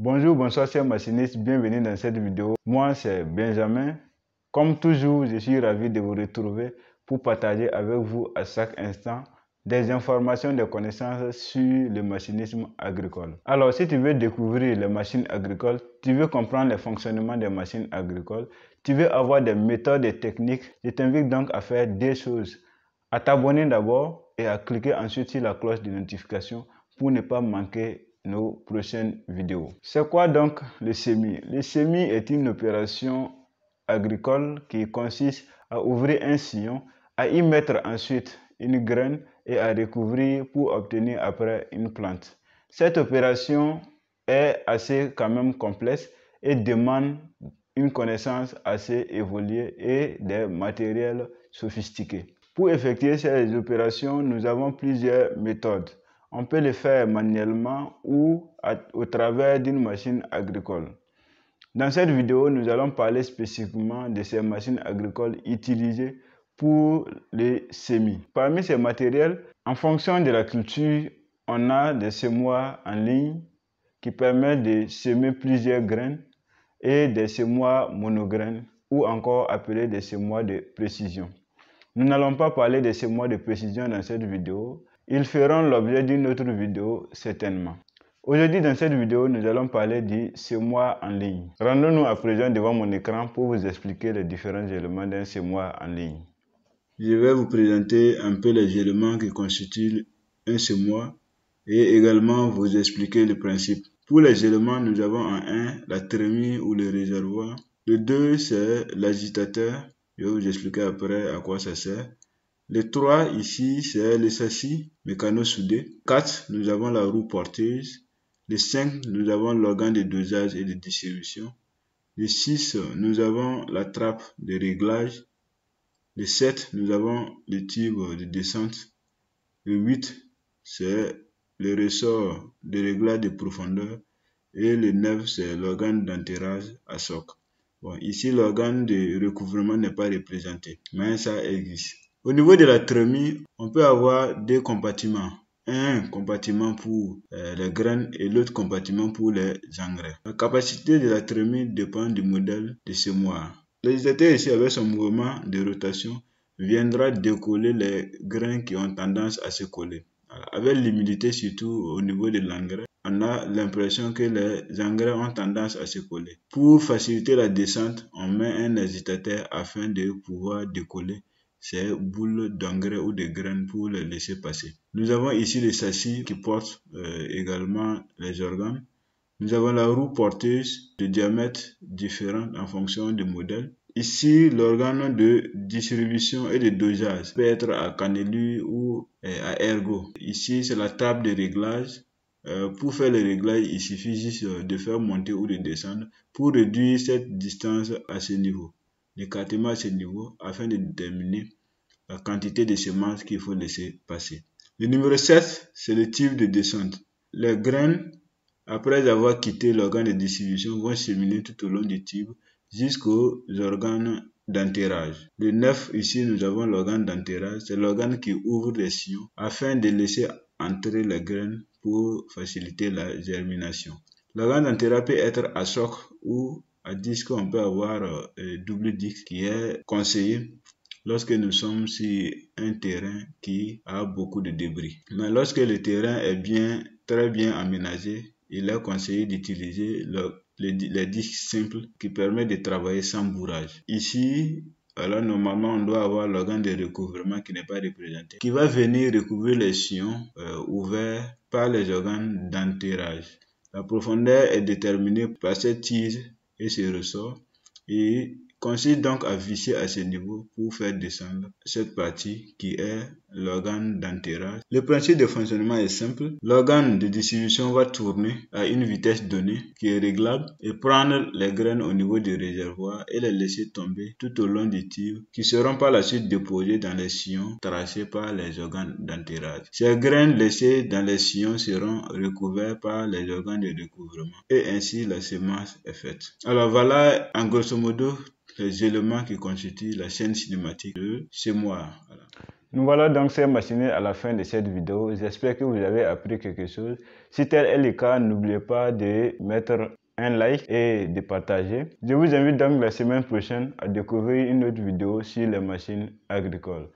Bonjour, bonsoir chers machinistes, bienvenue dans cette vidéo. Moi c'est Benjamin. Comme toujours, je suis ravi de vous retrouver pour partager avec vous à chaque instant des informations, des connaissances sur le machinisme agricole. Alors si tu veux découvrir les machines agricoles, tu veux comprendre le fonctionnement des machines agricoles, tu veux avoir des méthodes et techniques, je t'invite donc à faire des choses. À t'abonner d'abord et à cliquer ensuite sur la cloche de notification pour ne pas manquer nos prochaines vidéos. C'est quoi donc le semis? Le semis est une opération agricole qui consiste à ouvrir un sillon, à y mettre ensuite une graine et à recouvrir pour obtenir après une plante. Cette opération est assez quand même complexe et demande une connaissance assez évoluée et des matériels sophistiqués. Pour effectuer ces opérations, nous avons plusieurs méthodes. On peut le faire manuellement ou au travers d'une machine agricole. Dans cette vidéo, nous allons parler spécifiquement de ces machines agricoles utilisées pour les semis. Parmi ces matériels, en fonction de la culture, on a des semoirs en ligne qui permettent de semer plusieurs graines et des semoirs monograines ou encore appelés des semoirs de précision. Nous n'allons pas parler des semoirs de précision dans cette vidéo. Ils feront l'objet d'une autre vidéo certainement. Aujourd'hui dans cette vidéo, nous allons parler du semoir en ligne. Rendons-nous à présent devant mon écran pour vous expliquer les différents éléments d'un semoir en ligne. Je vais vous présenter un peu les éléments qui constituent un semoir et également vous expliquer le principe. Pour les éléments, nous avons en 1 la trémie ou le réservoir. Le 2, c'est l'agitateur. Je vais vous expliquer après à quoi ça sert. Le 3, ici, c'est le châssis mécano-soudé. 4, nous avons la roue porteuse. Le 5, nous avons l'organe de dosage et de distribution. Le 6, nous avons la trappe de réglage. Le 7, nous avons le tube de descente. Le 8, c'est le ressort de réglage de profondeur. Et le 9, c'est l'organe d'enterrage à soc. Bon, ici, l'organe de recouvrement n'est pas représenté, mais ça existe. Au niveau de la trémie, on peut avoir deux compartiments. Un compartiment pour les graines et l'autre compartiment pour les engrais. La capacité de la trémie dépend du modèle de semoir. L'agitateur ici, avec son mouvement de rotation, viendra décoller les grains qui ont tendance à se coller. Avec l'humidité, surtout au niveau de l'engrais, on a l'impression que les engrais ont tendance à se coller. Pour faciliter la descente, on met un agitateur afin de pouvoir décoller ces boules d'engrais ou de graines pour les laisser passer. Nous avons ici le châssis qui porte également les organes. Nous avons la roue porteuse de diamètre différent en fonction du modèle. Ici, l'organe de distribution et de dosage peut être à cannelure ou à ergot. Ici, c'est la table de réglage. Pour faire le réglage, il suffit juste de faire monter ou de descendre pour réduire cette distance à ce niveau, l'écartement à ce niveau, afin de déterminer la quantité de semences qu'il faut laisser passer. Le numéro 7, c'est le type de descente. Les graines, après avoir quitté l'organe de distribution, vont cheminer tout au long du tube jusqu'aux organes d'enterrage. Le 9, ici, nous avons l'organe d'enterrage. C'est l'organe qui ouvre les sillons afin de laisser entrer les graines pour faciliter la germination. L'organe d'enterrage peut être à soc ou à disque. On peut avoir double disque qui est conseillé lorsque nous sommes sur un terrain qui a beaucoup de débris. Mais lorsque le terrain est très bien aménagé, il est conseillé d'utiliser les disques simples qui permettent de travailler sans bourrage. Ici, alors normalement, on doit avoir l'organe de recouvrement qui n'est pas représenté, qui va venir recouvrir les sillons ouverts par les organes d'enterrage. La profondeur est déterminée par cette tige et ses ressorts et consiste donc à visser à ce niveau pour faire descendre cette partie qui est l'organe d'enterrage. Le principe de fonctionnement est simple. L'organe de distribution va tourner à une vitesse donnée qui est réglable et prendre les graines au niveau du réservoir et les laisser tomber tout au long du tube qui seront par la suite déposées dans les sillons tracés par les organes d'enterrage. Ces graines laissées dans les sillons seront recouvertes par les organes de recouvrement et ainsi la semence est faite. Alors voilà en grosso modo les éléments qui constituent la chaîne cinématique de semoir. Voilà. Nous voilà donc ces machinés à la fin de cette vidéo. J'espère que vous avez appris quelque chose. Si tel est le cas, n'oubliez pas de mettre un like et de partager. Je vous invite donc la semaine prochaine à découvrir une autre vidéo sur les machines agricoles.